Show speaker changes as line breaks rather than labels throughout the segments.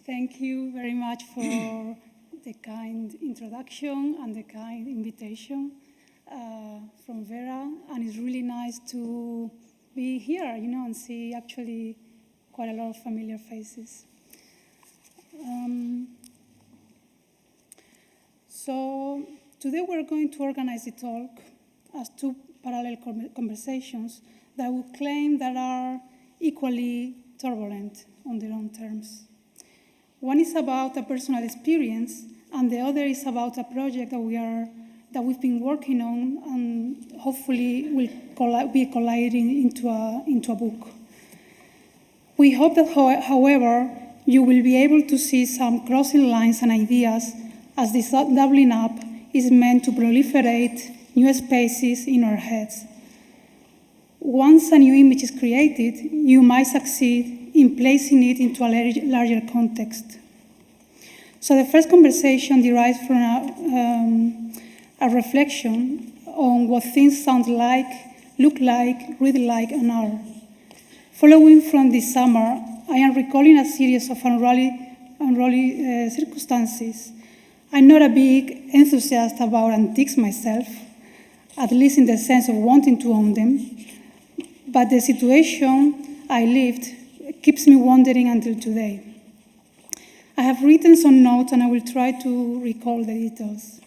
Thank you very much for the kind introduction and the kind invitation from Vera. And it's really nice to be here, and see actually quite a lot of familiar faces. So today we're going to organize the talk as two parallel conversations that would claim that are equally turbulent on their own terms. One is about a personal experience, and the other is about a project that we've been working on, and hopefully will be colliding into a book. We hope that, however, you will be able to see some crossing lines and ideas as this doubling up is meant to proliferate new spaces in our heads. Once a new image is created, you might succeed in placing it into a larger context. So the first conversation derives from a reflection on what things sound like, look like, read like, and are. Following from this summer, I am recalling a series of unruly circumstances. I'm not a big enthusiast about antiques myself, at least in the sense of wanting to own them, but the situation I lived keeps me wondering until today. I have written some notes and I will try to recall the details.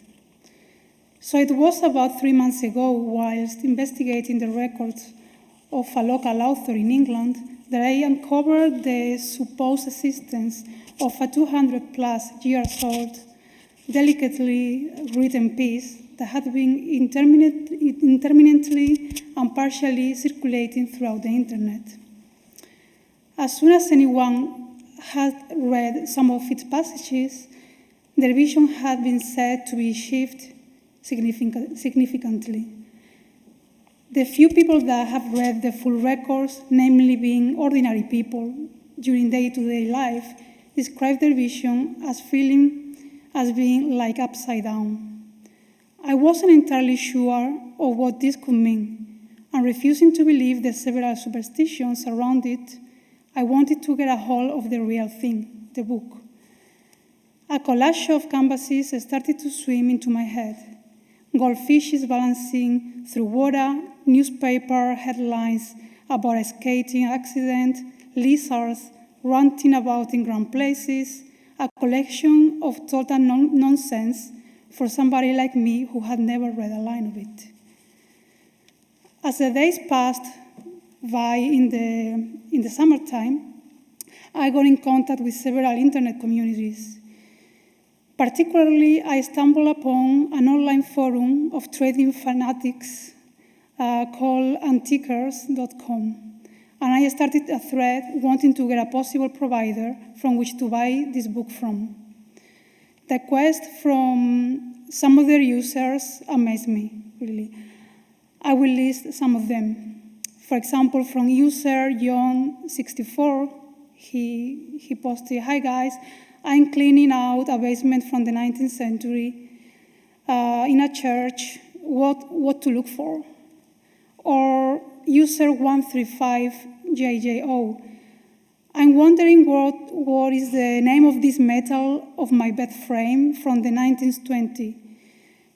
So it was about 3 months ago, whilst investigating the records of a local author in England, that I uncovered the supposed existence of a 200+ years old, delicately written piece that had been intermittently and partially circulating throughout the internet. As soon as anyone had read some of its passages, their vision had been said to be shifted significantly. The few people that have read the full records, namely being ordinary people during day-to-day life, describe their vision as being like upside down. I wasn't entirely sure of what this could mean, and refusing to believe the several superstitions around it, I wanted to get a hold of the real thing, the book. A collage of canvases started to swim into my head. Goldfishes balancing through water, newspaper headlines about a skating accident, lizards ranting about in grand places, a collection of total nonsense for somebody like me who had never read a line of it. As the days passed by in the summertime, I got in contact with several internet communities. Particularly, I stumbled upon an online forum of trading fanatics called antiquers.com, and I started a thread wanting to get a possible provider from which to buy this book from. The quest from some of their users amazed me, really. I will list some of them. For example, from user John64, he posted, "Hi guys, I'm cleaning out a basement from the 19th century in a church, what to look for?" Or user 135JJO, "I'm wondering what is the name of this metal of my bed frame from the 1920.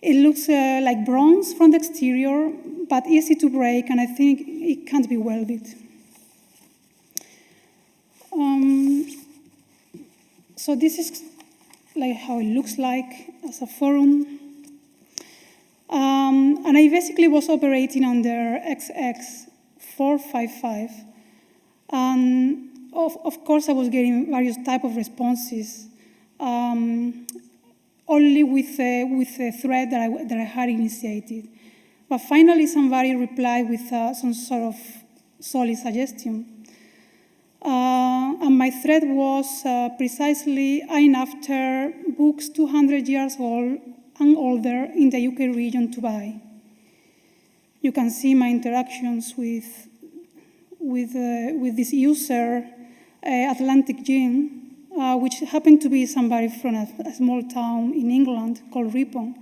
It looks like bronze from the exterior, but easy to break, and I think it can't be welded." So this is like how it looks like as a forum. And I basically was operating under XX455. And of course, I was getting various types of responses, only with a thread that I had initiated. But finally, somebody replied with some sort of solid suggestion. And my thread was precisely, "I'm after books 200 years old and older in the UK region to buy." You can see my interactions with this user, Atlantic Jim, which happened to be somebody from a small town in England called Ripon.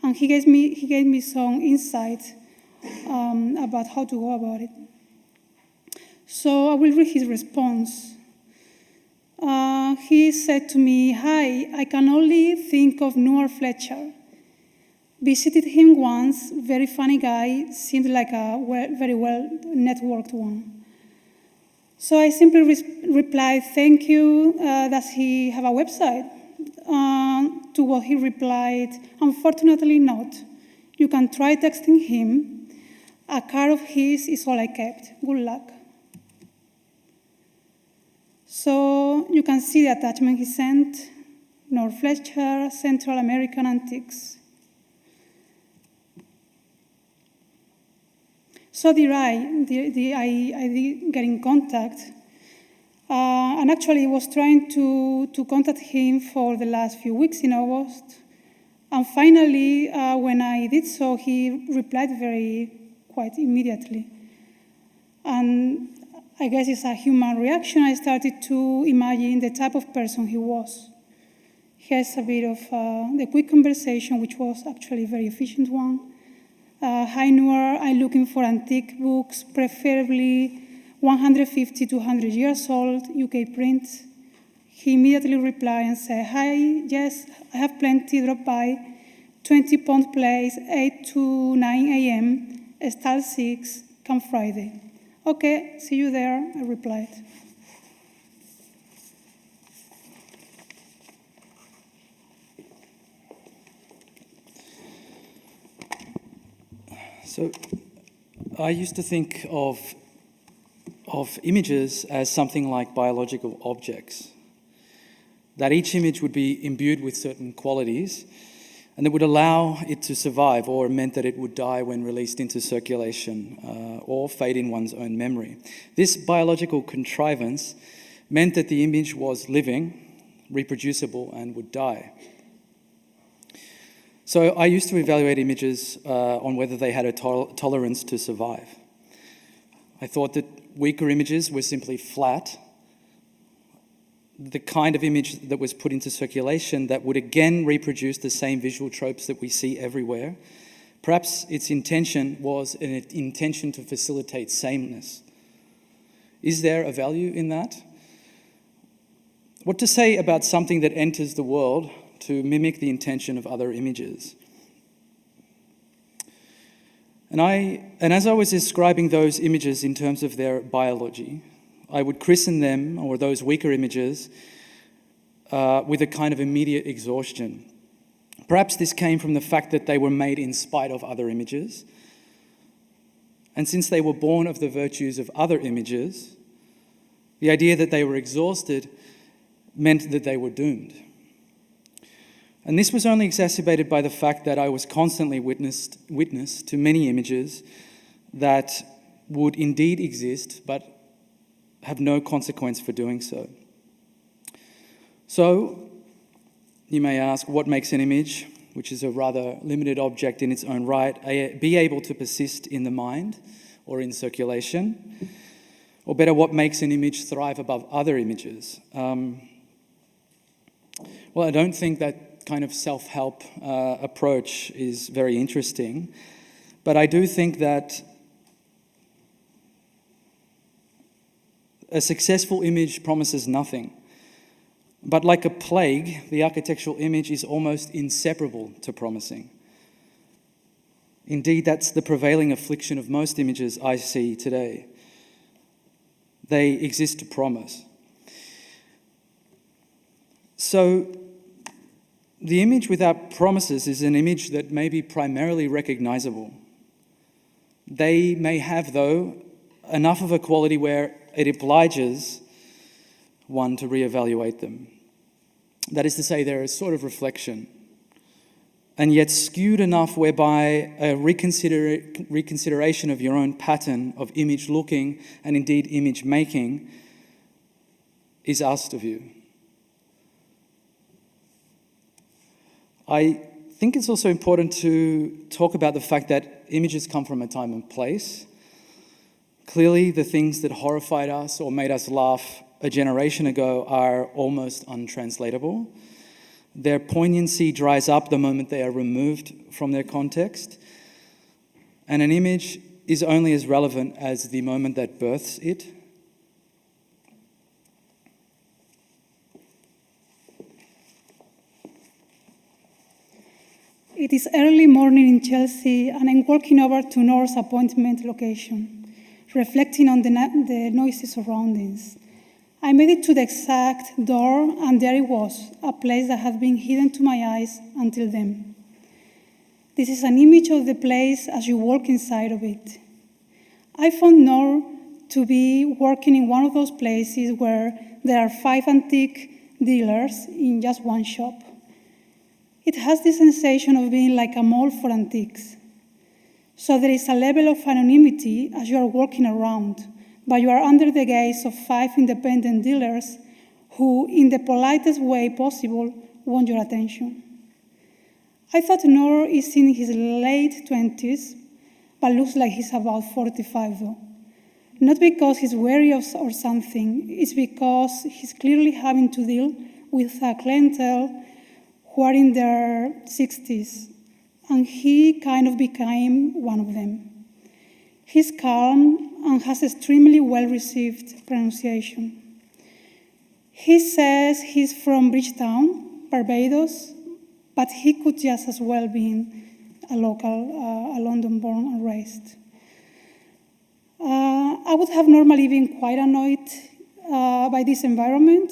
And he gave me some insight about how to go about it. So I will read his response. he said to me, "Hi, I can only think of Noah Fletcher. Visited him once, very funny guy, seemed like a very well networked one." So I simply replied, "Thank you, does he have a website?" To what he replied, "Unfortunately not. You can try texting him. A card of his is all I kept. Good luck." So you can see the attachment he sent, Noah Fletcher, Central American Antiques. So I did get in contact, and actually was trying to contact him for the last few weeks in August. And finally, when I did so, he replied quite immediately. And I guess it's a human reaction. I started to imagine the type of person he was. He has a bit of the quick conversation, which was actually a very efficient one. "Hi, Noor, I'm looking for antique books, preferably 150 to 100 years old, UK print." He immediately replied and said, "Hi, yes, I have plenty, drop by, 20 Pond Place, 8 to 9 a.m., stall 6, come Friday." "Okay, see you there," I replied.
So I used to think of images as something like biological objects, that each image would be imbued with certain qualities and that would allow it to survive, or meant that it would die when released into circulation or fade in one's own memory. This biological contrivance meant that the image was living, reproducible, and would die. So I used to evaluate images on whether they had a tolerance to survive. I thought that weaker images were simply flat, the kind of image that was put into circulation that would again reproduce the same visual tropes that we see everywhere. Perhaps its intention was an intention to facilitate sameness. Is there a value in that? What to say about something that enters the world to mimic the intention of other images? And as I was describing those images in terms of their biology, I would christen them, or those weaker images, with a kind of immediate exhaustion. Perhaps this came from the fact that they were made in spite of other images. And since they were born of the virtues of other images, the idea that they were exhausted meant that they were doomed. And this was only exacerbated by the fact that I was constantly witness to many images that would indeed exist, but have no consequence for doing so. So, you may ask, what makes an image, which is a rather limited object in its own right, be able to persist in the mind or in circulation? Or better, what makes an image thrive above other images? Well, I don't think that kind of self-help approach is very interesting, but I do think that a successful image promises nothing. But like a plague, the architectural image is almost inseparable to promising. Indeed, that's the prevailing affliction of most images I see today. They exist to promise. So, the image without promises is an image that may be primarily recognizable. They may have, though, enough of a quality where it obliges one to reevaluate them. That is to say, they're a sort of reflection, and yet skewed enough whereby a reconsideration of your own pattern of image looking and indeed image making is asked of you. I think it's also important to talk about the fact that images come from a time and place. Clearly, the things that horrified us or made us laugh a generation ago are almost untranslatable. Their poignancy dries up the moment they are removed from their context. And an image is only as relevant as the moment that births it.
It is early morning in Chelsea, and I'm walking over to Noor's appointment location, reflecting on the noisy surroundings. I made it to the exact door, and there it was, a place that had been hidden to my eyes until then. This is an image of the place as you walk inside of it. I found Noor to be working in one of those places where there are 5 antique dealers in just one shop. It has the sensation of being like a mall for antiques. So there is a level of anonymity as you are walking around, but you are under the gaze of 5 independent dealers who, in the politest way possible, want your attention. I thought Noor is in his late 20s, but looks like he's about 45 though. Not because he's wary or something, it's because he's clearly having to deal with a clientele who are in their 60s, and he kind of became one of them. He's calm and has extremely well-received pronunciation. He says he's from Bridgetown, Barbados, but he could just as well be a local, a London-born and raised. I would have normally been quite annoyed by this environment,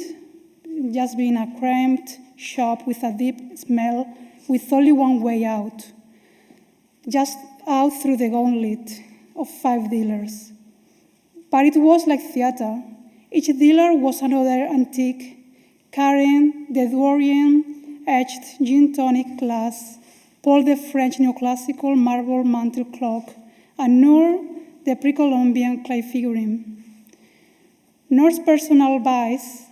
just being a cramped shop with a deep smell with only one way out, just out through the gauntlet of 5 dealers. But it was like theater. Each dealer was another antique, carrying the Dorian-etched gin tonic glass, Paul the French neoclassical marble mantel clock, and Noor the pre-Columbian clay figurine. Noor's personal vice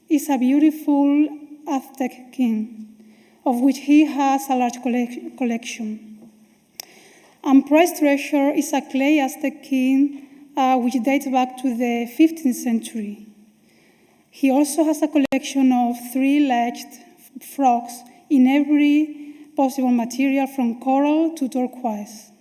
is a beautiful Aztec king, of which he has a large collection. And prized treasure is a clay Aztec king which dates back to the 15th century. He also has a collection of 3-ledged frogs in every possible material from coral to turquoise.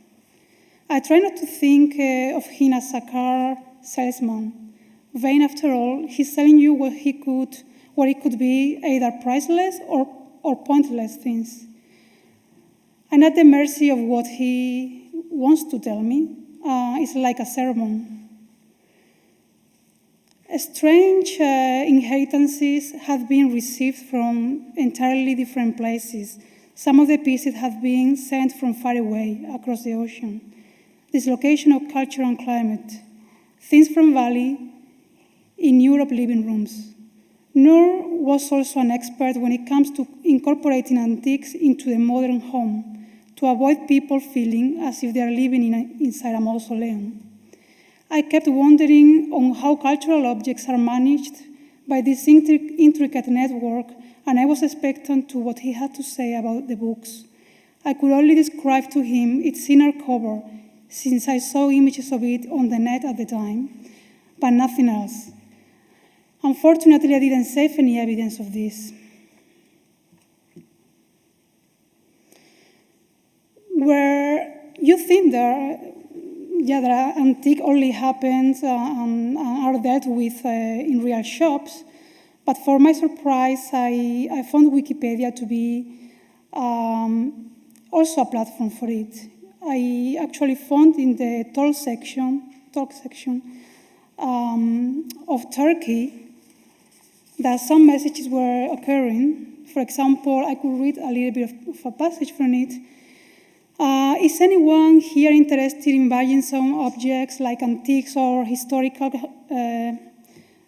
I try not to think of him as a car salesman. Vain, after all, he's selling you what it could be either priceless or pointless things. I'm at the mercy of what he wants to tell me. It's like a sermon. Strange inheritances have been received from entirely different places. Some of the pieces have been sent from far away, across the ocean. Dislocation of culture and climate. Things from Valle in Europe living rooms. Noor was also an expert when it comes to incorporating antiques into the modern home to avoid people feeling as if they are living inside a mausoleum. I kept wondering on how cultural objects are managed by this intricate network, and I was expectant to what he had to say about the books. I could only describe to him its inner cover, since I saw images of it on the net at the time, but nothing else. Unfortunately, I didn't save any evidence of this. Where you think that antique only happens and are dealt with in real shops, but for my surprise, I found Wikipedia to be also a platform for it. I actually found in the talk section of Turkey that some messages were occurring. For example, I could read a little bit of a passage from it. Is anyone here interested in buying some objects like antiques or historical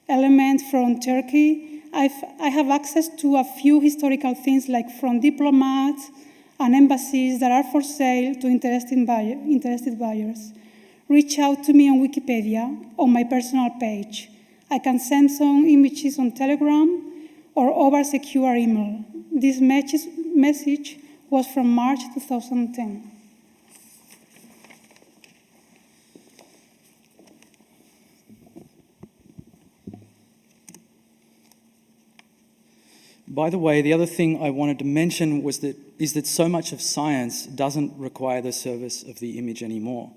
elements from Turkey? I have access to a few historical things like from diplomats and embassies that are for sale to interested buyers. Reach out to me on Wikipedia on my personal page. I can send some images on Telegram or over secure email. This message was from March 2010.
By the way, the other thing I wanted to mention is that so much of science doesn't require the service of the image anymore.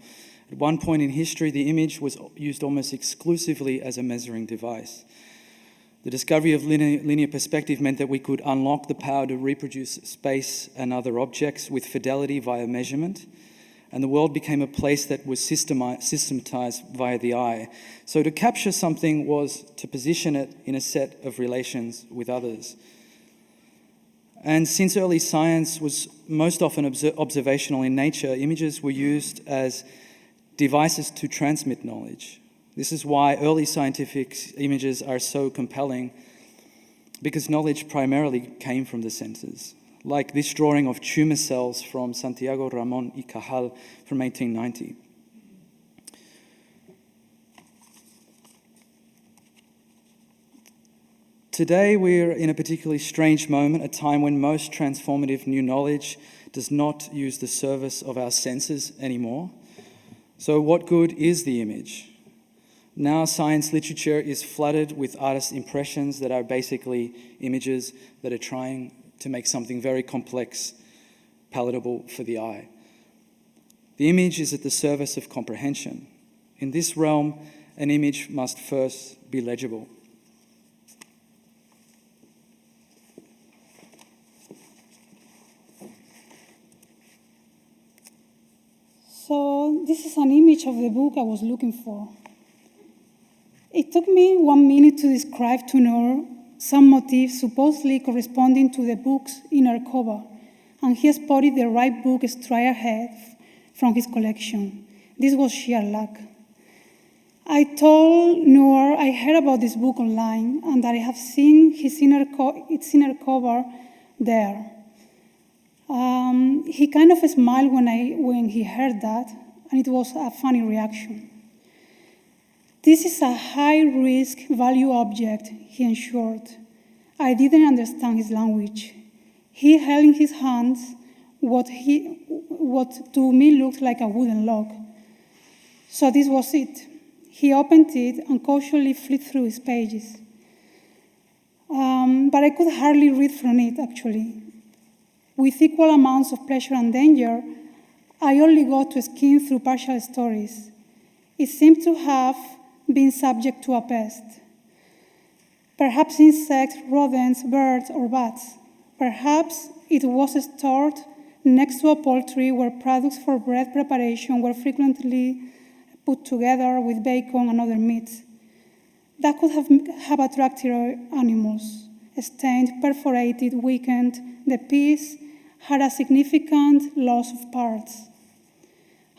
At one point in history, the image was used almost exclusively as a measuring device. The discovery of linear perspective meant that we could unlock the power to reproduce space and other objects with fidelity via measurement, and the world became a place that was systematized via the eye. So to capture something was to position it in a set of relations with others. And since early science was most often observational in nature, images were used as devices to transmit knowledge. This is why early scientific images are so compelling, because knowledge primarily came from the senses, like this drawing of tumor cells from Santiago Ramón y Cajal from 1890. Today we're in a particularly strange moment, a time when most transformative new knowledge does not use the service of our senses anymore. So what good is the image? Now science literature is flooded with artists' impressions that are basically images that are trying to make something very complex palatable for the eye. The image is at the service of comprehension. In this realm, an image must first be legible.
So this is an image of the book I was looking for. It took me 1 minute to describe to Noor some motifs supposedly corresponding to the book's inner cover, and he spotted the right book straight ahead from his collection. This was sheer luck. I told Noor I heard about this book online and that I have seen its inner cover there. He kind of smiled when he heard that, and it was a funny reaction. This is a high-risk value object, he ensured. I didn't understand his language. He held in his hands what to me looked like a wooden log. So this was it. He opened it and cautiously flipped through its pages. But I could hardly read from it, actually. With equal amounts of pleasure and danger, I only got to skim through partial stories. It seemed to have been subject to a pest. Perhaps insects, rodents, birds, or bats. Perhaps it was stored next to a poultry where products for bread preparation were frequently put together with bacon and other meats. That could have attracted animals. Stained, perforated, weakened, the piece had a significant loss of parts.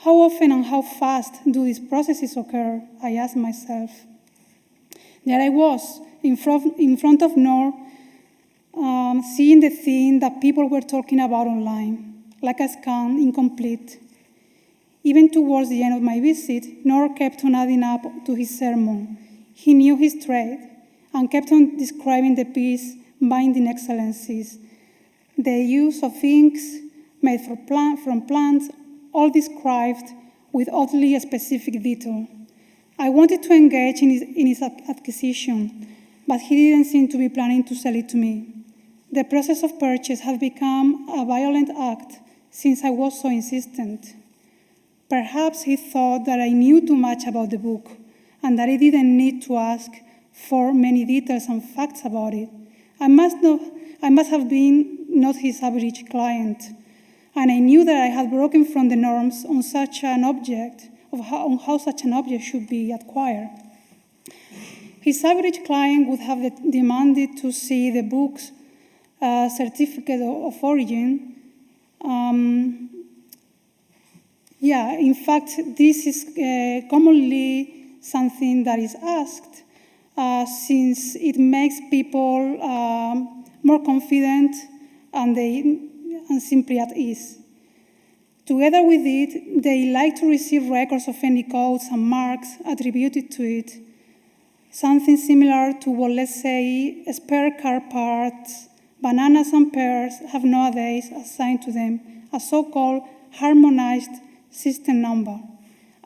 How often and how fast do these processes occur? I asked myself. There I was, in front of Noor, seeing the thing that people were talking about online, like a scan, incomplete. Even towards the end of my visit, Noor kept on adding up to his sermon. He knew his trade and kept on describing the piece binding excellencies, the use of inks made from plants, all described with oddly specific detail. I wanted to engage in his acquisition, but he didn't seem to be planning to sell it to me. The process of purchase had become a violent act since I was so insistent. Perhaps he thought that I knew too much about the book and that I didn't need to ask for many details and facts about it. I must have been not his average client, and I knew that I had broken from the norms on such an object, on how such an object should be acquired. His average client would have demanded to see the book's certificate of origin. In fact, this is commonly something that is asked since it makes people more confident and simply at ease. Together with it, they like to receive records of any codes and marks attributed to it, something similar to what, let's say, spare car parts, bananas and pears have nowadays assigned to them a so-called harmonized system number,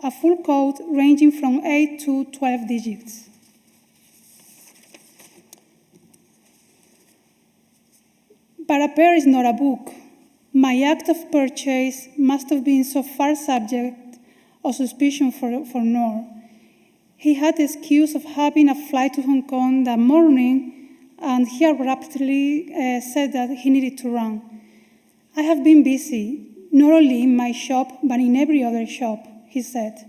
a full code ranging from 8 to 12 digits. But a pear is not a book. My act of purchase must have been so far subject of suspicion for Noor. He had the excuse of having a flight to Hong Kong that morning, and he abruptly said that he needed to run. I have been busy, not only in my shop, but in every other shop, he said.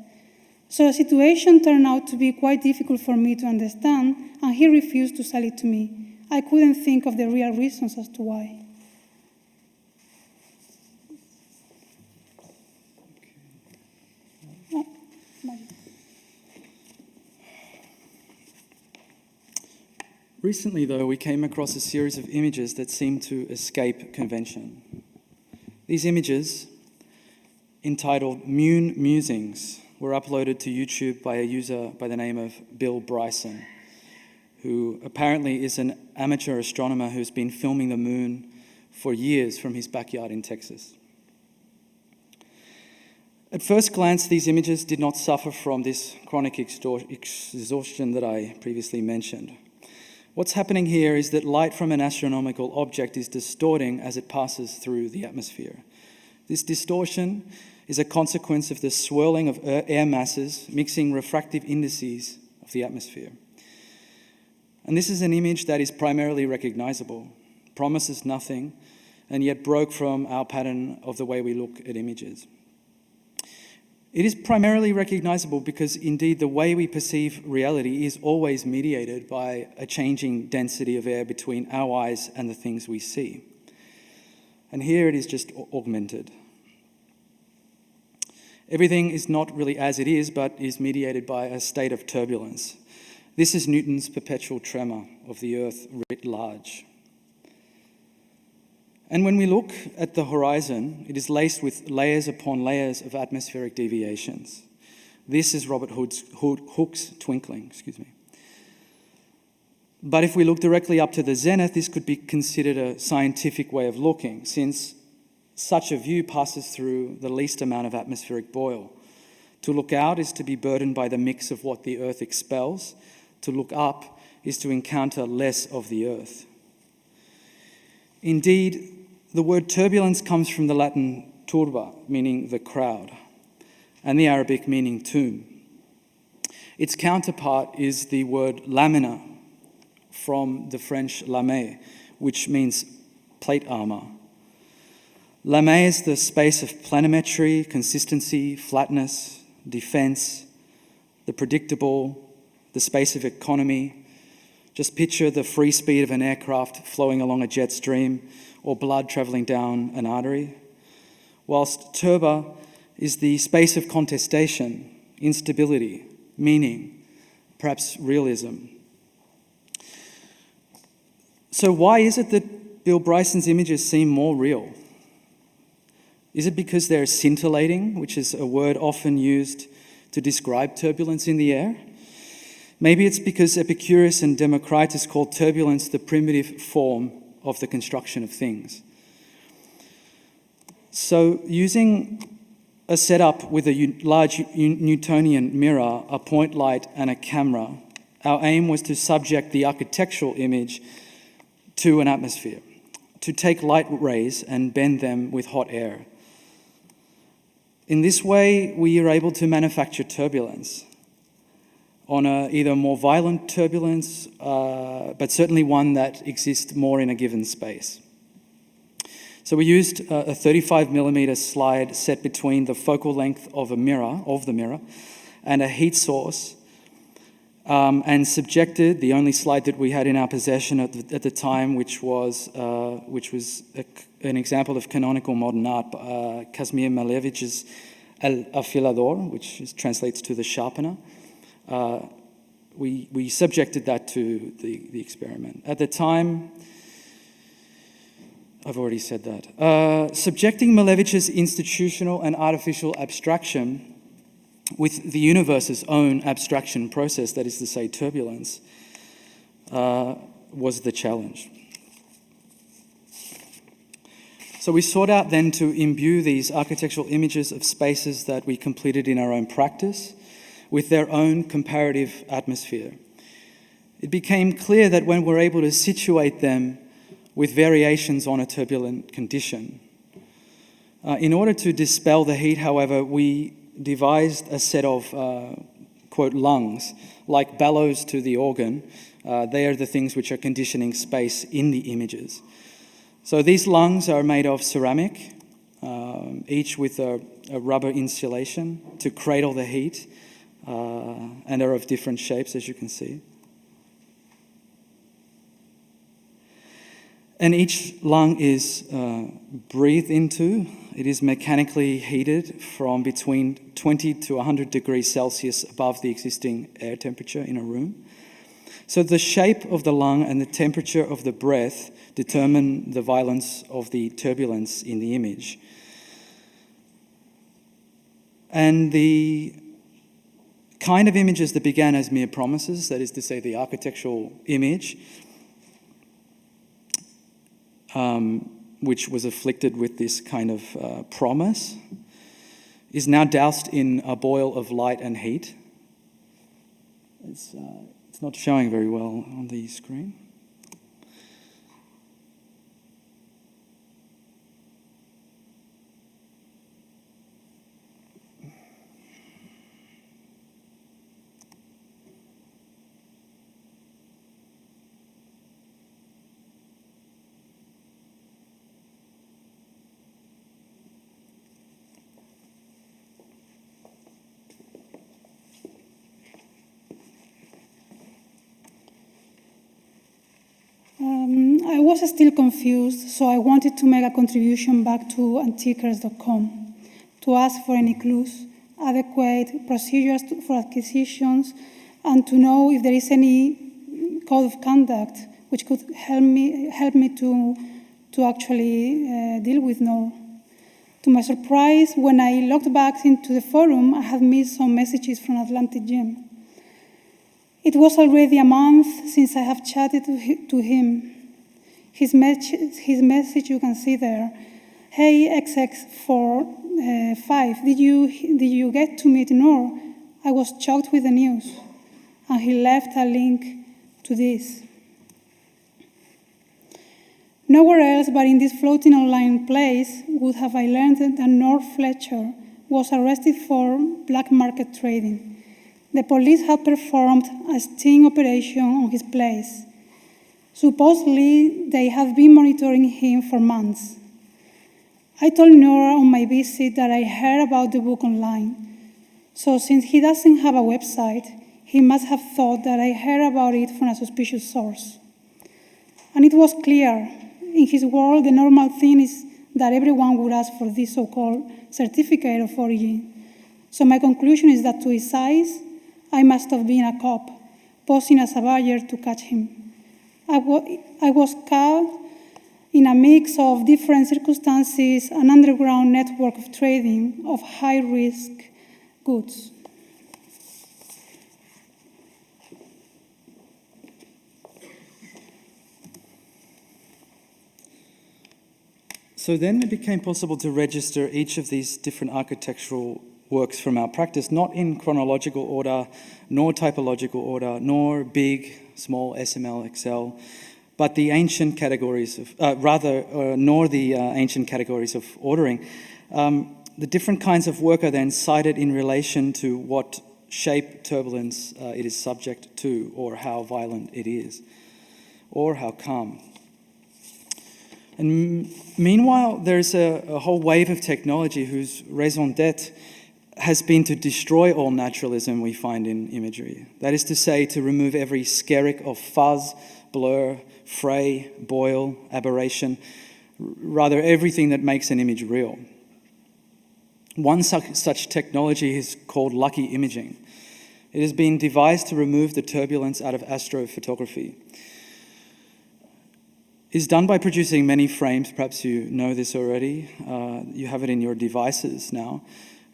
So the situation turned out to be quite difficult for me to understand, and he refused to sell it to me. I couldn't think of the real reasons as to why.
Recently, though, we came across a series of images that seemed to escape convention. These images, entitled Moon Musings, were uploaded to YouTube by a user by the name of Bill Bryson, who apparently is an amateur astronomer who's been filming the moon for years from his backyard in Texas. At first glance, these images did not suffer from this chronic exhaustion that I previously mentioned. What's happening here is that light from an astronomical object is distorting as it passes through the atmosphere. This distortion is a consequence of the swirling of air masses mixing refractive indices of the atmosphere. And this is an image that is primarily recognizable, promises nothing, and yet broke from our pattern of the way we look at images. It is primarily recognizable because indeed the way we perceive reality is always mediated by a changing density of air between our eyes and the things we see. And here it is just augmented. Everything is not really as it is, but is mediated by a state of turbulence. This is Newton's perpetual tremor of the Earth writ large. And when we look at the horizon, it is laced with layers upon layers of atmospheric deviations. This is Robert Hooke's twinkling, But if we look directly up to the zenith, this could be considered a scientific way of looking, since such a view passes through the least amount of atmospheric boil. To look out is to be burdened by the mix of what the Earth expels. To look up is to encounter less of the Earth. Indeed, the word turbulence comes from the Latin turba, meaning the crowd, and the Arabic meaning tomb. Its counterpart is the word lamina, from the French lame, which means plate armor. Lame is the space of planimetry, consistency, flatness, defense, the predictable, the space of economy. Just picture the free speed of an aircraft flowing along a jet stream or blood travelling down an artery. Whilst turba is the space of contestation, instability, meaning, perhaps realism. So why is it that Bill Bryson's images seem more real? Is it because they're scintillating, which is a word often used to describe turbulence in the air? Maybe it's because Epicurus and Democritus called turbulence the primitive form of the construction of things. So using a setup with a large Newtonian mirror, a point light and a camera, our aim was to subject the architectural image to an atmosphere, to take light rays and bend them with hot air. In this way, we are able to manufacture turbulence on either more violent turbulence, but certainly one that exists more in a given space. So we used a 35mm slide set between the focal length of the mirror, and a heat source, and subjected the only slide that we had in our possession at the time, which was an example of canonical modern art, Kazimir Malevich's El Afilador, which translates to the sharpener. We subjected that to the experiment. At the time, I've already said that. Subjecting Malevich's institutional and artificial abstraction with the universe's own abstraction process, that is to say turbulence, was the challenge. So we sought out then to imbue these architectural images of spaces that we completed in our own practice with their own comparative atmosphere. It became clear that when we're able to situate them with variations on a turbulent condition. In order to dispel the heat, however, we devised a set of quote, lungs, like bellows to the organ. They are the things which are conditioning space in the images. So these lungs are made of ceramic, each with a rubber insulation to cradle the heat, and are of different shapes, as you can see. And each lung is breathed into. It is mechanically heated from between 20 to 100 degrees Celsius above the existing air temperature in a room. So the shape of the lung and the temperature of the breath determine the violence of the turbulence in the image. And the kind of images that began as mere promises, that is to say the architectural image, which was afflicted with this kind of promise, is now doused in a boil of light and heat. It's not showing very well on the screen.
I was still confused, so I wanted to make a contribution back to antiquers.com to ask for any clues, adequate procedures for acquisitions, and to know if there is any code of conduct which could help me to actually deal with Nor. To my surprise, when I logged back into the forum, I had missed some messages from Atlantic Jim. It was already a month since I have chatted to him. His message you can see there. Hey XX45, did you get to meet Nor? I was shocked with the news. And he left a link to this. Nowhere else but in this floating online place would have I learned that Nor Fletcher was arrested for black market trading. The police had performed a sting operation on his place. Supposedly, they have been monitoring him for months. I told Nora on my visit that I heard about the book online. So since he doesn't have a website, he must have thought that I heard about it from a suspicious source. And it was clear. In his world, the normal thing is that everyone would ask for this so-called certificate of origin. So my conclusion is that to his eyes, I must have been a cop, posing as a buyer to catch him. I was caught in a mix of different circumstances, an underground network of trading of high-risk goods.
So then it became possible to register each of these different architectural works from our practice, not in chronological order, nor typological order, nor big, small, SML, XL, but the ancient categories of, nor the ancient categories of ordering. The different kinds of work are then cited in relation to what shape turbulence it is subject to, or how violent it is, or how calm. And meanwhile, there's a whole wave of technology whose raison d'etre has been to destroy all naturalism we find in imagery. That is to say, to remove every skerrick of fuzz, blur, fray, boil, aberration, rather everything that makes an image real. One such technology is called Pa.LaC.E imaging. It has been devised to remove the turbulence out of astrophotography. It's done by producing many frames. Perhaps you know this already. You have it in your devices now.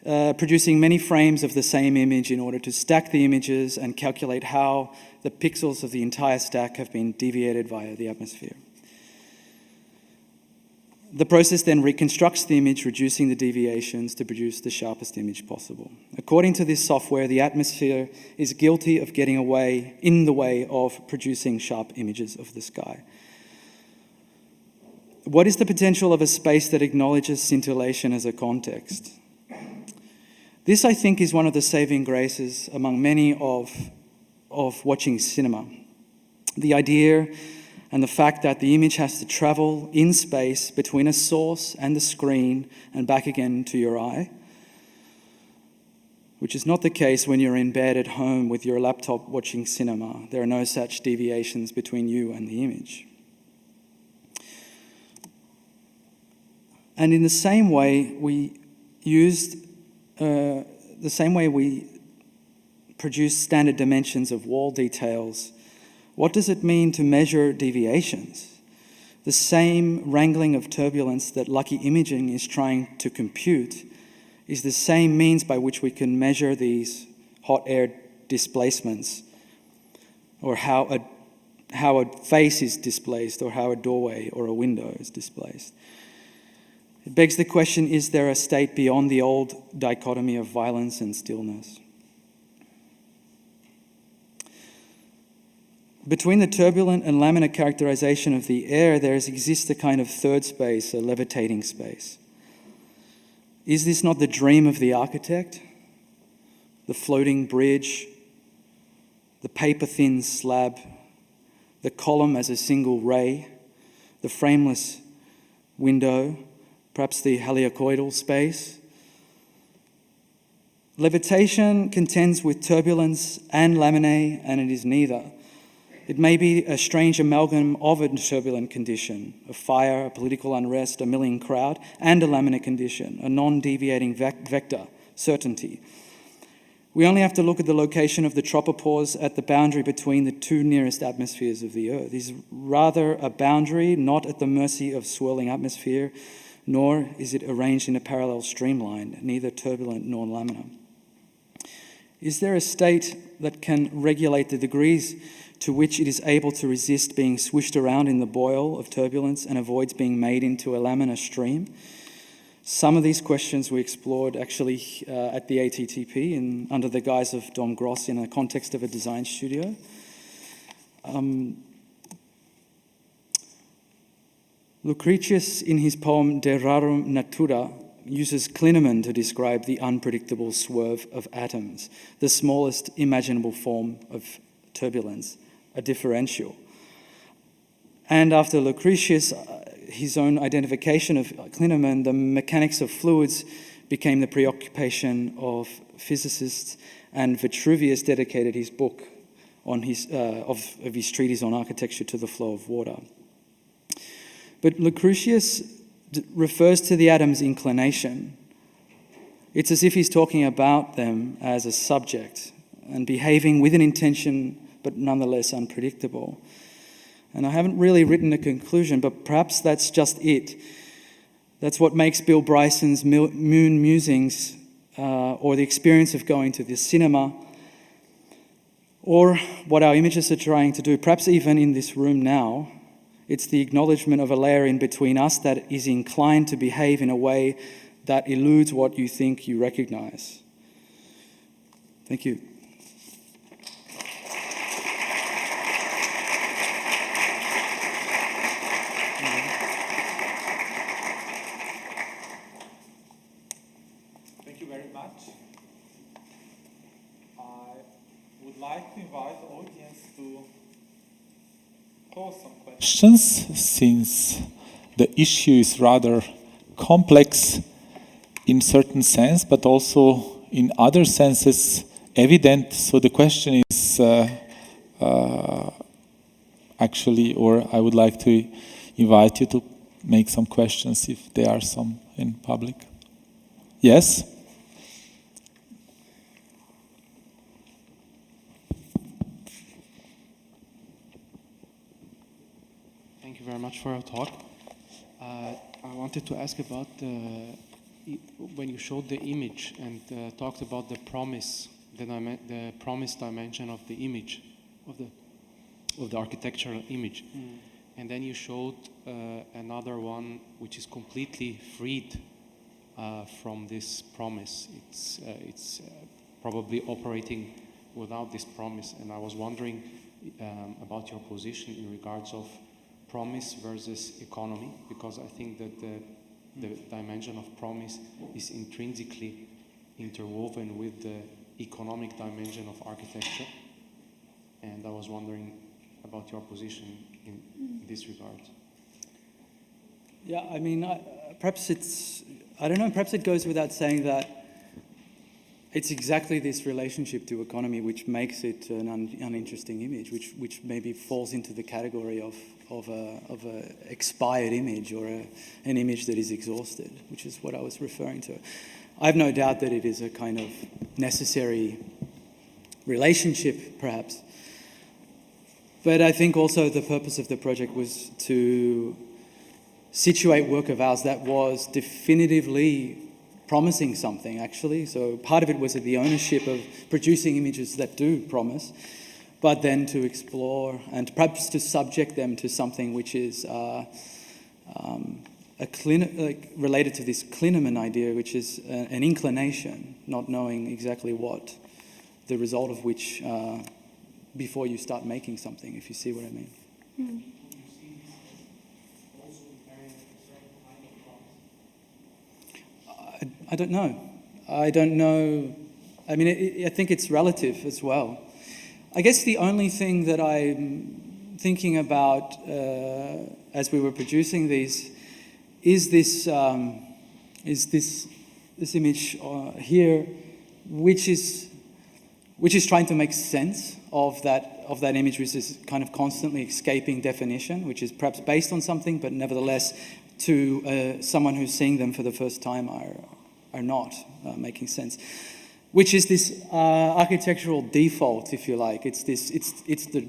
Producing many frames of the same image in order to stack the images and calculate how the pixels of the entire stack have been deviated via the atmosphere. The process then reconstructs the image, reducing the deviations to produce the sharpest image possible. According to this software, the atmosphere is guilty of getting in the way of producing sharp images of the sky. What is the potential of a space that acknowledges scintillation as a context? This, I think, is one of the saving graces among many of watching cinema. The idea and the fact that the image has to travel in space between a source and the screen and back again to your eye, which is not the case when you're in bed at home with your laptop watching cinema. There are no such deviations between you and the image. And in the same way we produce standard dimensions of wall details, what does it mean to measure deviations? The same wrangling of turbulence that Pa.LaC.E imaging is trying to compute is the same means by which we can measure these hot air displacements, or how a face is displaced, or how a doorway or a window is displaced. It begs the question, is there a state beyond the old dichotomy of violence and stillness? Between the turbulent and laminar characterization of the air, there exists a kind of third space, a levitating space. Is this not the dream of the architect? The floating bridge, the paper-thin slab, the column as a single ray, the frameless window, perhaps the helicoidal space. Levitation contends with turbulence and laminae, and it is neither. It may be a strange amalgam of a turbulent condition, a fire, a political unrest, a milling crowd, and a laminar condition, a non-deviating vector, certainty. We only have to look at the location of the tropopause at the boundary between the two nearest atmospheres of the Earth. It is rather a boundary, not at the mercy of swirling atmosphere, nor is it arranged in a parallel streamline, neither turbulent nor laminar. Is there a state that can regulate the degrees to which it is able to resist being swished around in the boil of turbulence and avoids being made into a laminar stream? Some of these questions we explored actually at the ATTP under the guise of Dom Gross in the context of a design studio. Lucretius, in his poem De Rarum Natura, uses Klineman to describe the unpredictable swerve of atoms, the smallest imaginable form of turbulence, a differential. And after Lucretius, his own identification of Klineman, the mechanics of fluids became the preoccupation of physicists, and Vitruvius dedicated his book on his treatise on architecture to the flow of water. But Lucretius refers to the atom's inclination. It's as if he's talking about them as a subject and behaving with an intention, but nonetheless unpredictable. And I haven't really written a conclusion, but perhaps that's just it. That's what makes Bill Bryson's Moon Musings, or the experience of going to the cinema, or what our images are trying to do, perhaps even in this room now. It's the acknowledgement of a layer in between us that is inclined to behave in a way that eludes what you think you recognize. Thank you.
Thank you very much. I would like to invite the audience to pose some questions, since the issue is rather complex in certain sense, but also in other senses evident. So the question is actually, or I would like to invite you to make some questions if there are some in public. Yes?
Thank you very much for your talk. I wanted to ask about when you showed the image and talked about the promise, the promise dimension of the image, of the architectural image, and then you showed another one which is completely freed from this promise. It's probably operating without this promise, and I was wondering about your position in regards of promise versus economy, because I think that the dimension of promise is intrinsically interwoven with the economic dimension of architecture. And I was wondering about your position in this regard.
Yeah, I mean, perhaps I don't know, perhaps it goes without saying that it's exactly this relationship to economy which makes it an uninteresting image, which maybe falls into the category of a expired image or an image that is exhausted, which is what I was referring to. I have no doubt that it is a kind of necessary relationship, perhaps. But I think also the purpose of the project was to situate work of ours that was definitively promising something, actually. So part of it was the ownership of producing images that do promise, but then to explore and perhaps to subject them to something which is related to this Klineman idea, which is an inclination, not knowing exactly what, the result of which before you start making something, if you see what I mean.
Mm.
I don't know. I don't know. I mean, I think it's relative as well. I guess the only thing that I'm thinking about as we were producing these is this image here, which is trying to make sense of that image, which is kind of constantly escaping definition, which is perhaps based on something, but nevertheless, to someone who's seeing them for the first time are not making sense. Which is this architectural default, if you like. It's the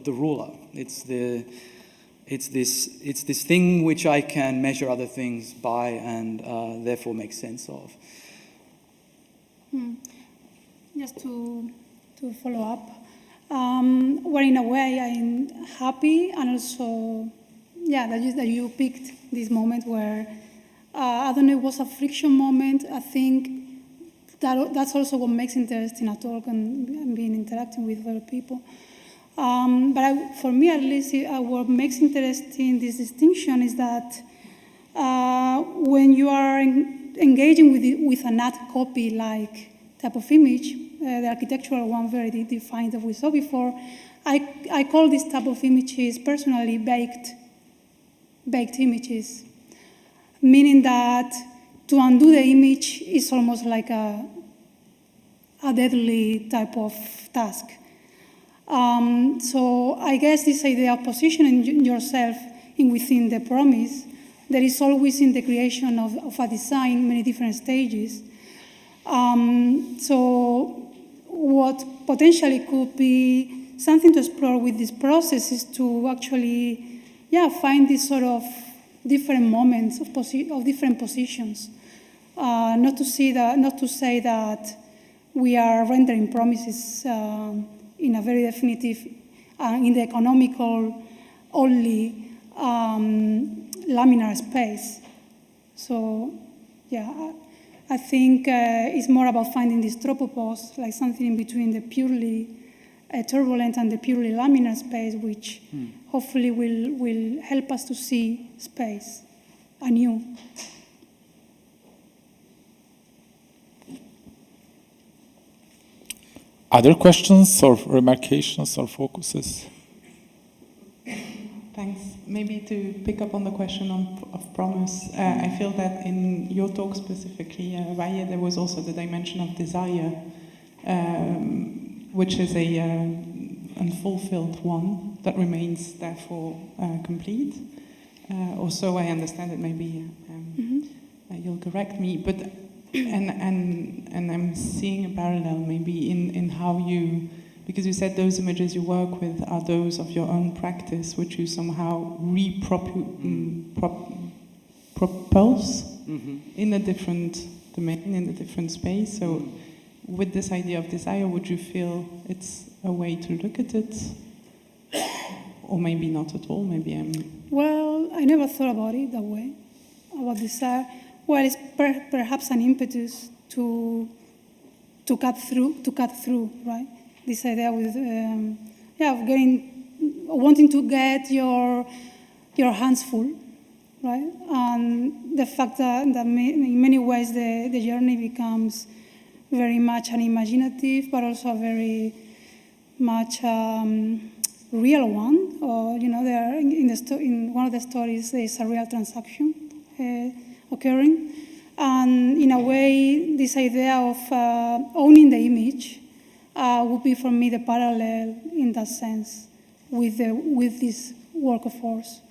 ruler. It's this thing which I can measure other things by and therefore make sense of.
Just to follow up, well, in a way, I'm happy, and also, yeah, that you picked this moment where I don't know, it was a friction moment. I think that's also what makes interesting a talk and being interacting with other people. But for me, at least, what makes interesting this distinction is that when you are engaging with an ad copy-like type of image, the architectural one very defined that we saw before, I call this type of images personally baked images, meaning that to undo the image is almost like a deadly type of task. So I guess this idea of positioning yourself within the promise, there is always in the creation of a design many different stages. So what potentially could be something to explore with this process is to actually, find this sort of different moments of different positions. Not to say that we are rendering promises in a very definitive, in the economical only laminar space. So, I think it's more about finding this tropopause, like something in between the purely turbulent and the purely laminar space, which hopefully will help us to see space anew.
Other questions or remarcations or focuses?
Thanks. Maybe to pick up on the question of promise, I feel that in your talk specifically, Valle, there was also the dimension of desire, which is a unfulfilled one that remains therefore complete. Also, I understand it. Maybe you'll correct me, but and I'm seeing a parallel maybe in how you. Because you said those images you work with are those of your own practice, which you somehow propose in a different domain, in a different space. So with this idea of desire, would you feel it's a way to look at it? Or maybe not at all, maybe I'm...
Well, I never thought about it that way, about desire. Well, it's perhaps an impetus to cut through, right? This idea with, of wanting to get your hands full, right? And the fact that in many ways the journey becomes very much an imaginative, but also a very much real one. Or there in one of the stories there is a real transaction occurring, and in a way, this idea of owning the image would be for me the parallel in that sense with this work of force.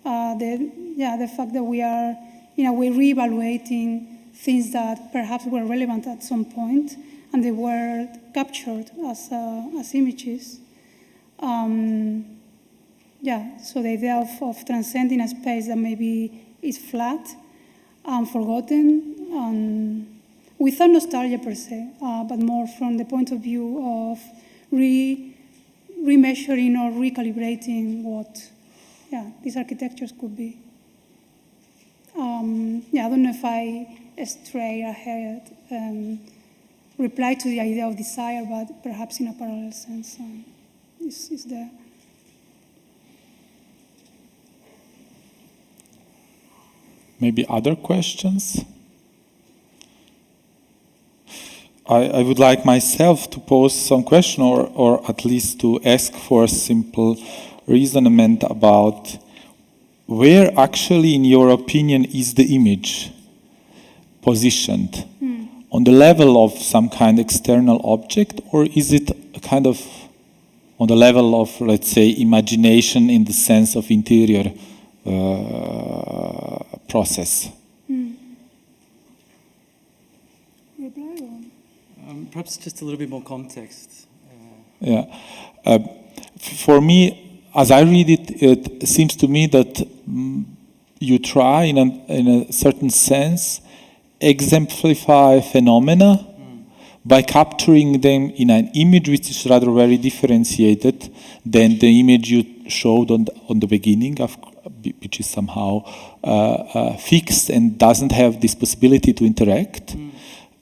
The fact that we are in a way reevaluating things that perhaps were relevant at some point, and they were captured as images. So the idea of transcending a space that maybe is flat and forgotten, without nostalgia per se, but more from the point of view of remeasuring or recalibrating what these architectures could be. I don't know if I stray ahead, reply to the idea of desire, but perhaps in a parallel sense is there.
Maybe other questions? I would like myself to pose some question, or at least to ask for a simple reasonment about where actually, in your opinion, is the image positioned? On the level of some kind of external object, or is it a kind of on the level of, let's say, imagination in the sense of interior process?
Perhaps just a little bit more context.
For me, as I read it, it seems to me that you try, in a certain sense, exemplify phenomena by capturing them in an image which is rather very differentiated than the image you showed on the beginning, which is somehow fixed and doesn't have this possibility to interact.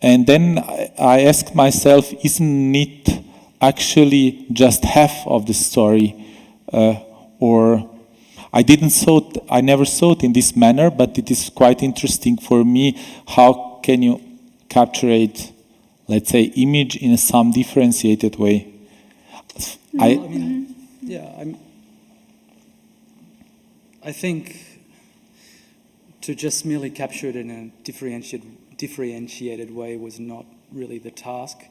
And then I ask myself, isn't it actually just half of the story? Or I never saw it in this manner, but it is quite interesting for me. How can you capture it, let's say, image in some differentiated way?
I think to just merely capture it in a differentiated way was not really the task.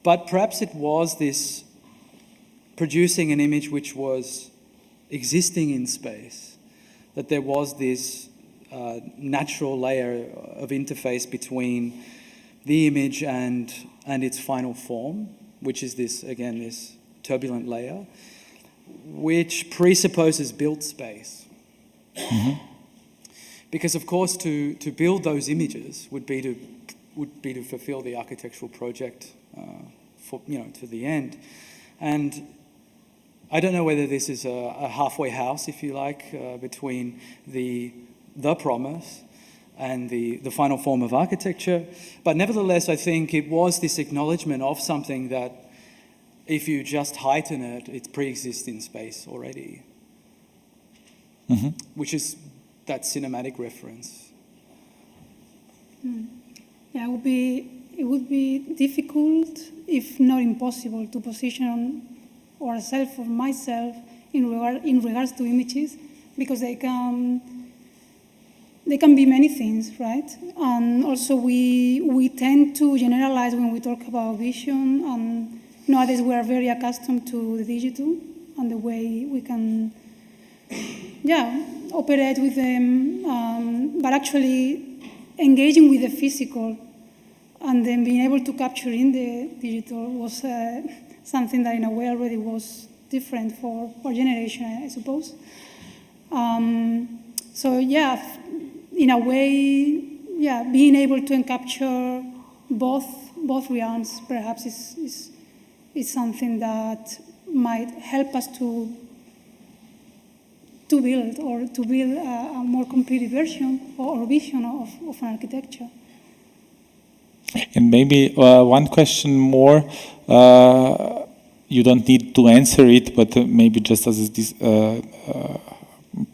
But perhaps it was this producing an image which was existing in space, that there was this natural layer of interface between the image and its final form, which is this turbulent layer, which presupposes built space. Because of course to build those images would be to fulfill the architectural project to the end. And I don't know whether this is a halfway house, if you like, between the promise and the final form of architecture. But nevertheless, I think it was this acknowledgement of something that if you just heighten it, it pre-exists in space already, which is that cinematic reference.
Yeah, it would be difficult, if not impossible, to position ourselves or myself in regards to images, because they can be many things, right? And also we tend to generalize when we talk about vision, and nowadays we are very accustomed to the digital and the way we can operate with them, but actually engaging with the physical and then being able to capture in the digital was something that in a way already was different for our generation, I suppose. In a way, being able to capture both realms perhaps is something that might help us to build a more complete version or vision of an architecture.
And maybe one question more. You don't need to answer it, but maybe just as this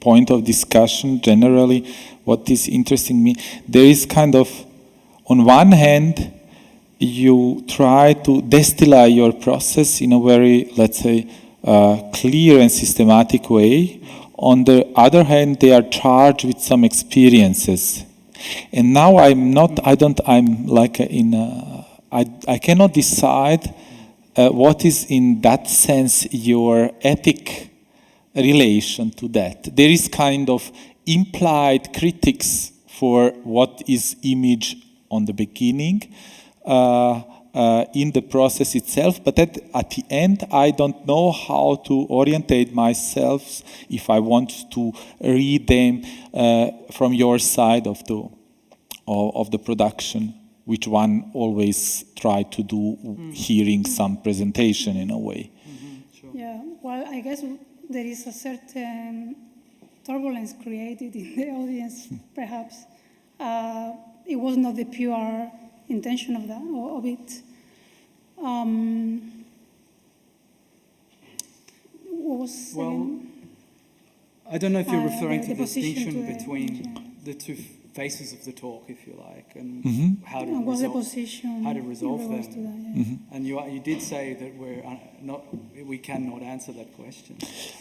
point of discussion generally, what is interesting me, there is kind of, on one hand, you try to distill your process in a very, let's say, clear and systematic way. On the other hand, they are charged with some experiences. And now I cannot decide what is in that sense your ethic relation to that. There is kind of implied critics for what is image on the beginning in the process itself, but at the end I don't know how to orientate myself if I want to read them from your side of the production, which one always try to do hearing some presentation in a way.
Sure.
Yeah, well, I guess there is a certain turbulence created in the audience, perhaps. It was not the pure intention of it. What was
I don't know if you're referring
the
to the
position
distinction
to the
between
image,
the two faces of the talk, if you like, and how to
and what's the
resolve,
position
how to resolve
in regards to
them.
that, yeah.
And you did say that we cannot answer that question.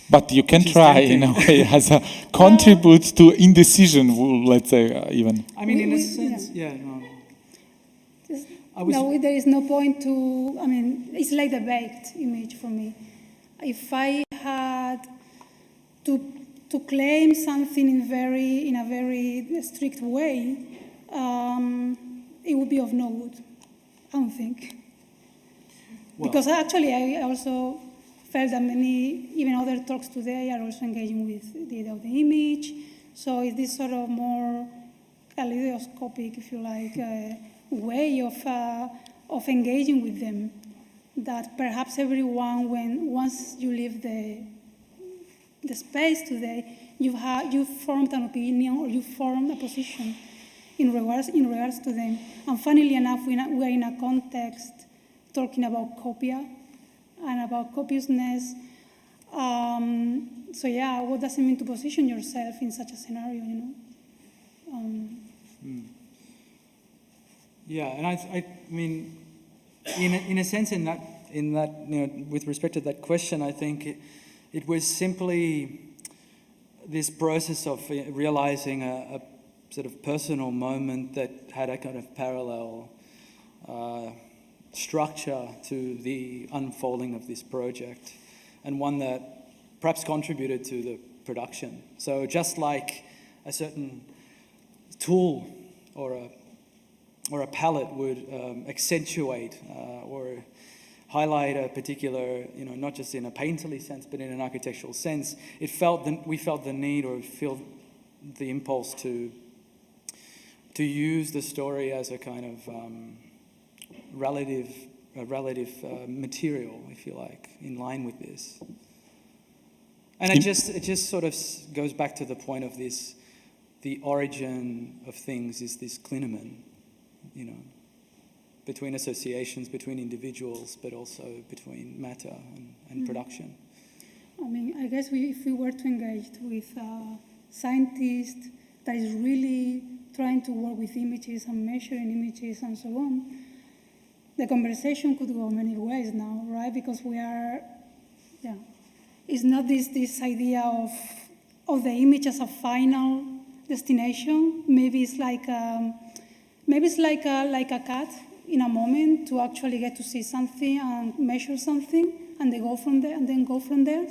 But you can
Which is
try in a
tempting.
way as a contribute to indecision, let's say, even.
I mean, in a
We-
sense, yeah, no.
No, there is no point to, I mean, it's like the baked image for me. If I had to claim something in a very strict way, it would be of no good, I don't think.
Well,
Because actually I also felt that many, even other talks today are also engaging with the idea of the image. So it's this sort of more kaleidoscopic, if you like, way of engaging with them, that perhaps everyone, once you leave the space today, you've formed an opinion or you've formed a position in regards to them. And funnily enough, we are in a context talking about Copia and about copiousness. So yeah, what does it mean to position yourself in such a scenario, you know?
Yeah, and I mean, in a sense, in that, you know, with respect to that question, I think it was simply this process of realizing a sort of personal moment that had a kind of parallel structure to the unfolding of this project, and one that perhaps contributed to the production. So just like a certain tool or a palette would accentuate or highlight a particular, you know, not just in a painterly sense, but in an architectural sense, we felt the need or feel the impulse to use the story as a kind of relative material, if you like, in line with this. And it just sort of goes back to the point of this: the origin of things is this clinamen, you know, between associations, between individuals, but also between matter and production.
I mean, I guess if we were to engage with a scientist that is really trying to work with images and measuring images and so on, the conversation could go many ways now, right? Because we are, yeah, it's not this idea of the image as a final destination. Maybe it's like a cat in a moment to actually get to see something and measure something, and then go from there.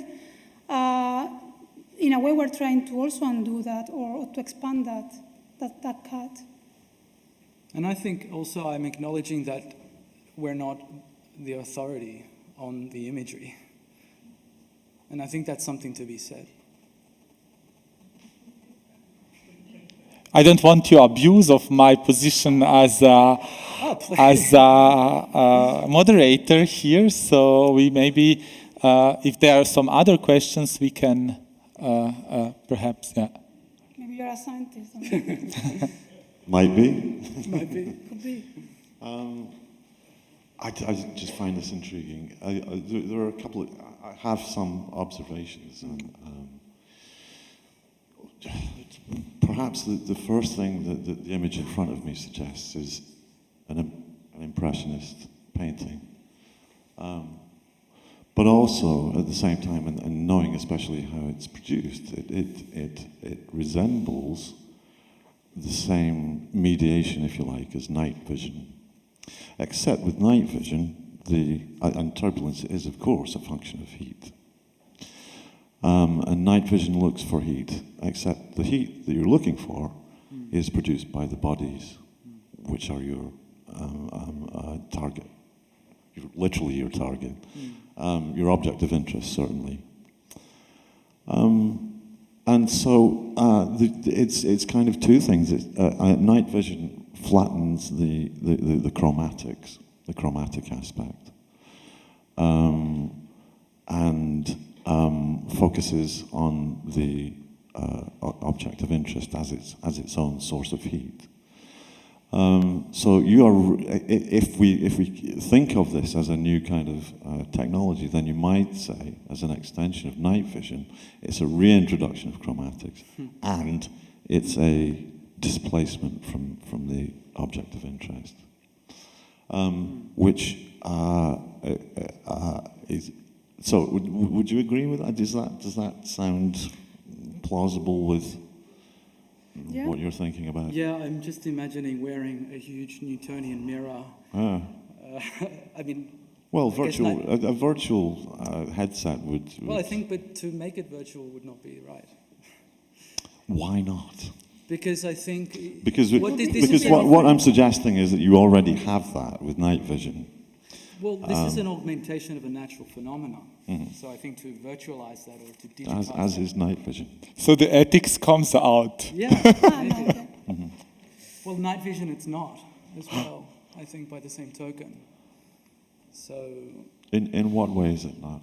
In a way, we're trying to also undo that or to expand that cat.
And I think also I'm acknowledging that we're not the authority on the imagery. And I think that's something to be said.
I don't want to abuse of my position as a moderator here, so we maybe, if there are some other questions, we can perhaps, yeah.
Maybe you're a scientist.
Might be.
Could be.
I just find this intriguing. There are a couple of, I have some observations. Perhaps the first thing that the image in front of me suggests is an an impressionist painting. But also, at the same time, and knowing especially how it's produced, it resembles the same mediation, if you like, as night vision. Except with night vision, and turbulence is, of course, a function of heat. And night vision looks for heat, except the heat that you're looking for is produced by the bodies, which are your target. Literally your target. Your object of interest, certainly. And so it's kind of two things. Night vision flattens the chromatics, the chromatic aspect, and focuses on the object of interest as its own source of heat. So you are, if we think of this as a new kind of technology, then you might say, as an extension of night vision, it's a reintroduction of chromatics, and it's a displacement from the object of interest, which is. So would you agree with that? Does that sound plausible with what you're thinking about?
Yeah, I'm just imagining wearing a huge Newtonian mirror. I mean...
Well, a virtual headset would...
Well, I think, but to make it virtual would not be right.
Why not?
Because I think...
Because what I'm suggesting is that you already have that with night vision.
Well, this is an augmentation of a natural phenomenon. So I think to virtualize that or to digitize
as is night vision.
So the ethics comes out.
Yeah. Well, night vision it's not as well, I think, by the same token. So...
In what way is it not?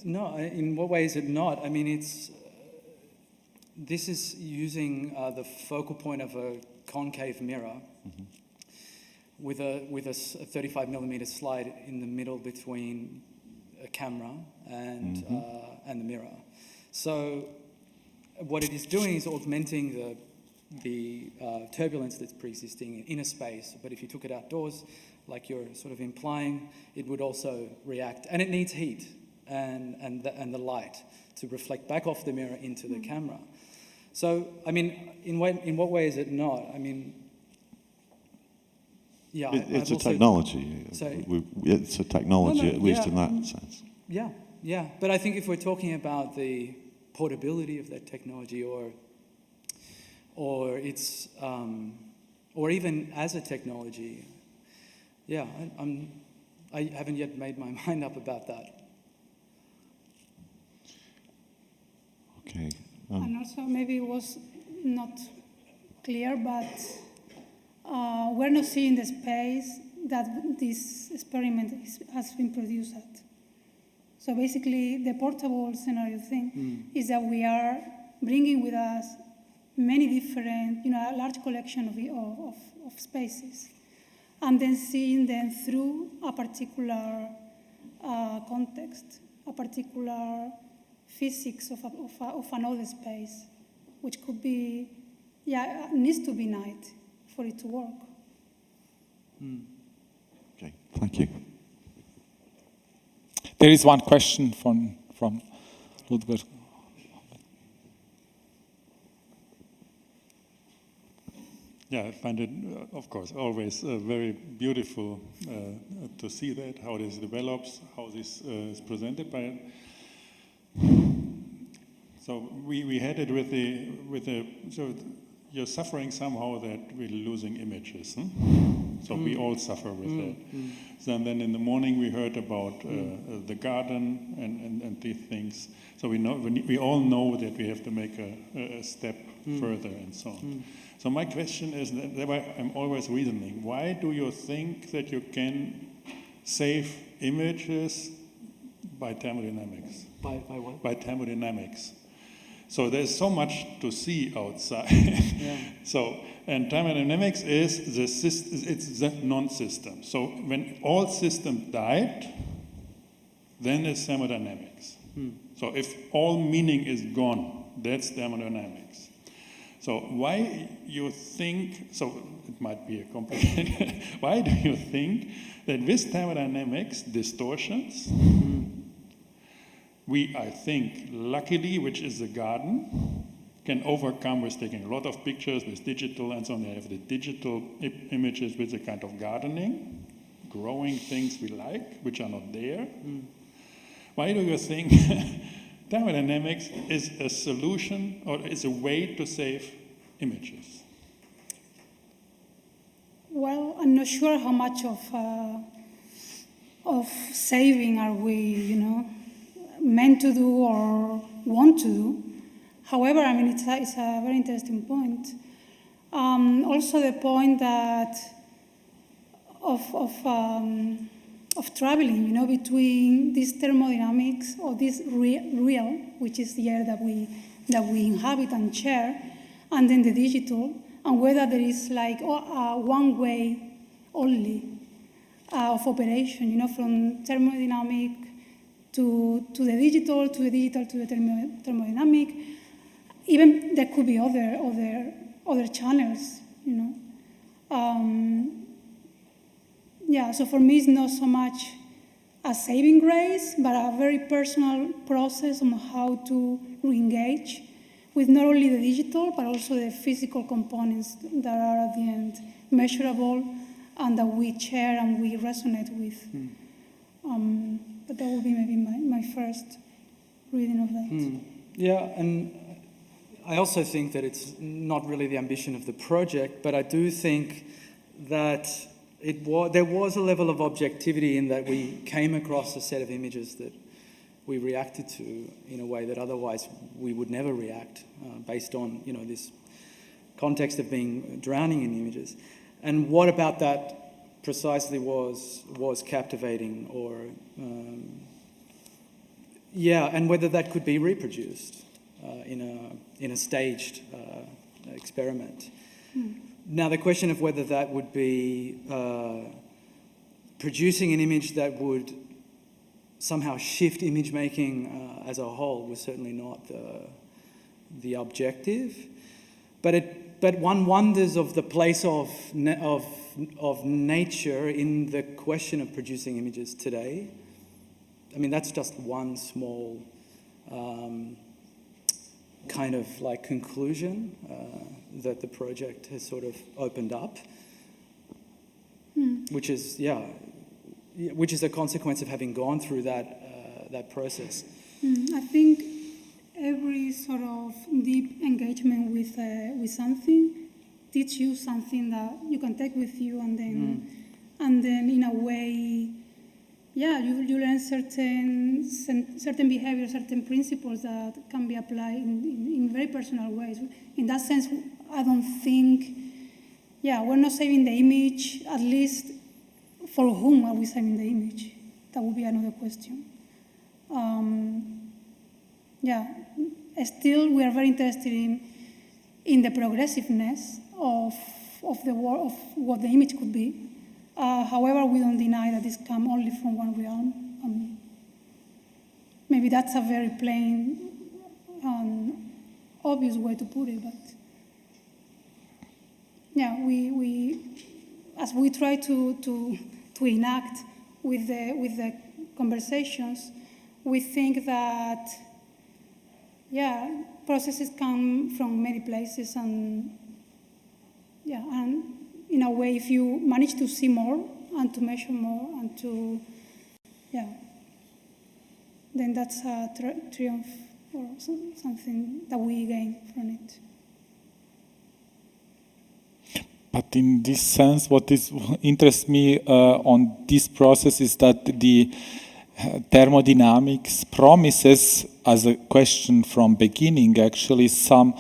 No, in what way is it not? I mean, it's... this is using the focal point of a concave mirror with a 35 millimeter slide in the middle between a camera and the mirror. So what it is doing is augmenting the turbulence that's pre-existing in a space. But if you took it outdoors, like you're sort of implying, it would also react. And it needs heat and the light to reflect back off the mirror into the camera. So, I mean, in what way is it not? I mean, yeah.
It's a technology. It's a technology, at least in that sense.
Yeah. But I think if we're talking about the portability of that technology or it's, or even as a technology, yeah, I haven't yet made my mind up about that.
Okay.
And also, maybe it was not clear, but we're not seeing the space that this experiment has been produced at. So basically, the portable scenario thing is that we are bringing with us many different, a large collection of spaces, and then seeing them through a particular context, a particular physics of another space, which could be, needs to be night for it to work.
Okay, thank you.
There is one question from Ludwig.
Yeah, I find it, of course, always very beautiful to see that, how this develops, how this is presented by. So we had it with the so you're suffering somehow that we're losing images. So we all suffer with that. So and then in the morning we heard about the garden and these things. So we all know that we have to make a step further and so on. So my question is, I'm always reasoning, why do you think that you can save images by thermodynamics?
By what?
By thermodynamics. So there's so much to see outside. So, and thermodynamics is it's the non-system. So when all systems died, then it's thermodynamics. So if all meaning is gone, that's thermodynamics. So why you think, so it might be a complicated, why do you think that with thermodynamics distortions, we, I think, luckily, which is the garden, can overcome with taking a lot of pictures with digital and so on. They have the digital images with the kind of gardening, growing things we like, which are not there. Why do you think thermodynamics is a solution or is a way to save images?
Well, I'm not sure how much of saving are we, meant to do or want to do. However, I mean, it's a very interesting point. Also, the point that of traveling, between this thermodynamics or this real, which is the air that we inhabit and share, and then the digital, and whether there is like one way only of operation, from thermodynamic to the digital, to the thermodynamic. Even there could be other channels, so for me it's not so much a saving grace, but a very personal process on how to re-engage with not only the digital, but also the physical components that are at the end measurable and that we share and we resonate with. But that would be maybe my first reading of that.
Yeah, and I also think that it's not really the ambition of the project, but I do think that there was a level of objectivity in that we came across a set of images that we reacted to in a way that otherwise we would never react, based on this context of being drowning in images. And what about that precisely was captivating, or and whether that could be reproduced in a staged experiment. Now, the question of whether that would be producing an image that would somehow shift image making as a whole was certainly not the objective. But one wonders of the place of nature in the question of producing images today. I mean, that's just one small kind of like conclusion that the project has sort of opened up, which is a consequence of having gone through that process.
I think every sort of deep engagement with something teaches you something that you can take with you, and then in a way, you learn certain behaviors, certain principles that can be applied in very personal ways. In that sense, I don't think, we're not saving the image, at least for whom are we saving the image? That would be another question. Still, we are very interested in the progressiveness of what the image could be. However, we don't deny that this comes only from one realm. Maybe that's a very plain and obvious way to put it, but we as we try to enact with the conversations, we think that processes come from many places, and in a way, if you manage to see more and to measure more and to, then that's a triumph or something that we gain from it.
But in this sense, what interests me on this process is that the thermodynamics promises, as a question from beginning, actually some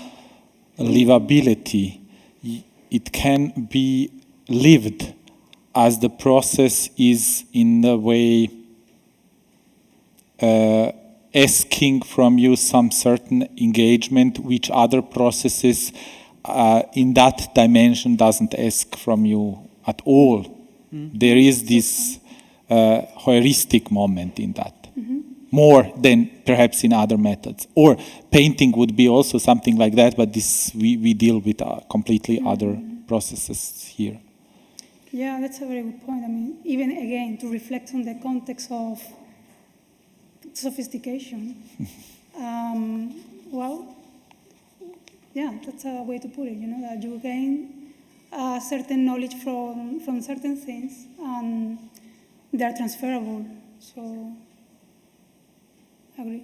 livability. It can be lived as the process is in a way asking from you some certain engagement which other processes in that dimension doesn't ask from you at all. There is this heuristic moment in that. more than perhaps in other methods. Or painting would be also something like that, but this we deal with completely other processes here.
Yeah, that's a very good point. I mean, even again, to reflect on the context of sophistication, well, yeah, that's a way to put it, that you gain certain knowledge from certain things, and they're transferable. So, I agree.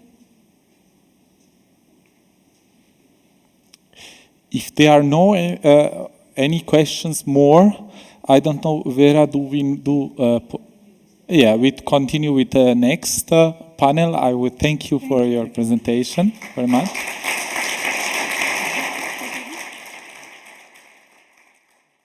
If there are no any questions more, I don't know, Vera, do we do? Yeah, we continue with the next panel. I would thank you for your presentation very much.